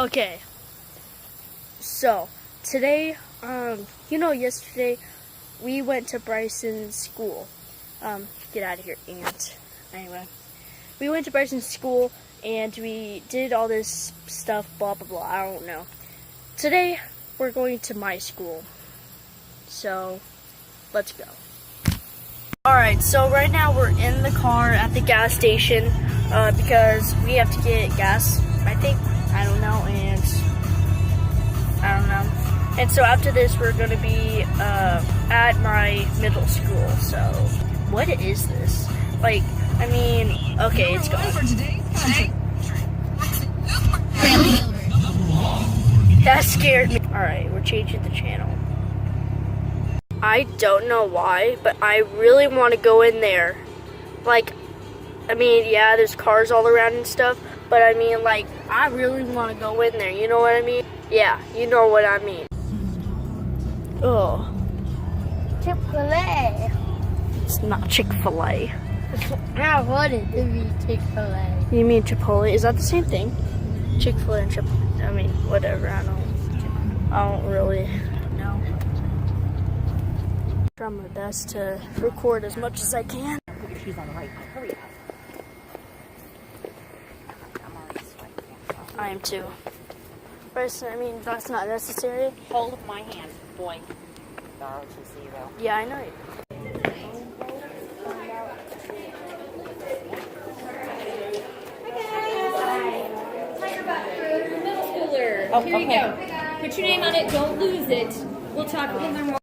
Okay, so today, yesterday we went to Bryson's school. Get out of here, ant. Anyway, we went to Bryson's school and we did all this stuff, blah, blah, blah, I don't know. Today, we're going to my school. So, let's go. Alright, so right now we're in the car at the gas station because we have to get gas, I think. I don't know, and so after this we're going to be at my middle school. So, what is this? Like, I mean, okay, it's gone. That scared me. Alright, we're changing the channel. I don't know why, but I really want to go in there. Like, I mean, yeah, there's cars all around and stuff, but I mean, like, I really want to go in there, you know what I mean? Yeah, you know what I mean. Oh. Chick-fil-A. It's not Chick-fil-A. I want it to be Chick-fil-A. You mean Chipotle? Is that the same thing? Chick-fil-A and Chipotle. I mean, whatever, I don't really know. Try my best to record as much as I can. She's on the right. Hurry up. I am too. Bryson, I mean, that's not necessary. Hold my hand, boy. Darl, to see you though. Yeah, I know you. Oh, here you go. Put your name on it. Don't lose it. We'll talk in the morning.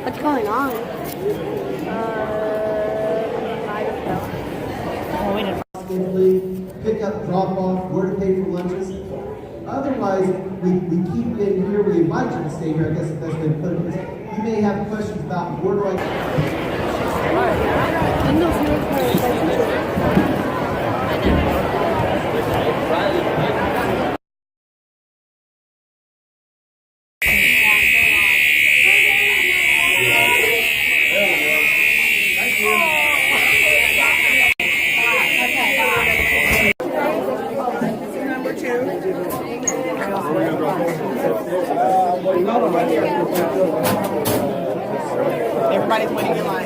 What's going on? I don't know. Pick up, drop off, where to pay for lunches. Otherwise, we keep you in here. We invite you to stay here. I guess that's been put in place. You may have questions about where do I. Everybody's waiting in line.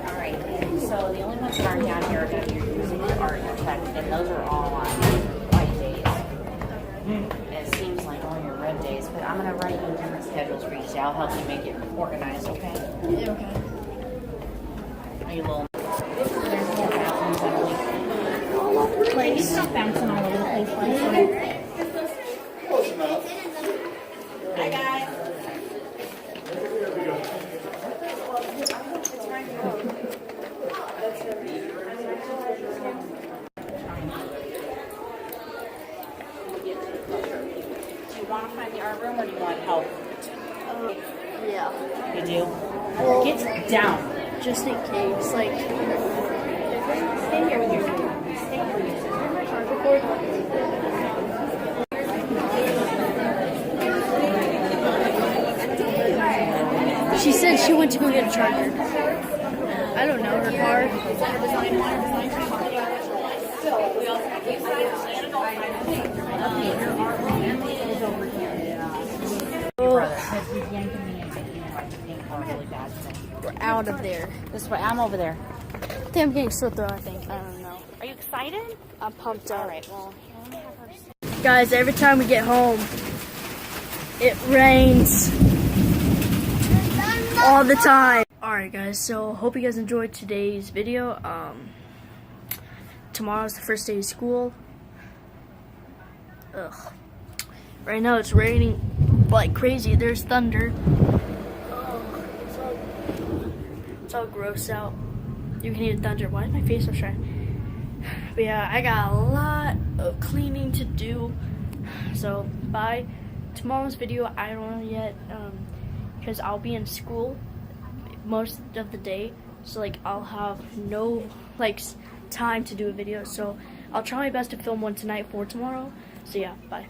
Alright, so the only ones that aren't down here are going to be using the art and check, and those are all on white days. It seems like all your red days, but I'm going to write you different schedules for each day. I'll help you make it organized, okay? Yeah, okay. Are you little? There's more bathrooms, I believe. All over the place. It's not bouncing all over the place like that. Close enough. Hi, guys. Do you want to find the art room or do you want help? Yeah. You do? Well, Get down. just in case, like. Stay here with your Stay here with She said she went to go get a charger. I don't know her car. We're out of there. This way. I'm over there. I think I'm getting sore throat, I think. I don't know. Are you excited? I'm pumped up. All right. Well, let me have her. Guys, every time we get home, it rains all the time. Alright guys, so hope you guys enjoyed today's video. Tomorrow's the first day of school. Ugh. Right now it's raining like crazy. There's thunder. Oh, it's all gross out. You can hear thunder. Why is my face so shiny? But yeah, I got a lot of cleaning to do. So by tomorrow's video, I don't know yet, because I'll be in school most of the day, so like I'll have no like time to do a video, so I'll try my best to film one tonight for tomorrow. So yeah, bye.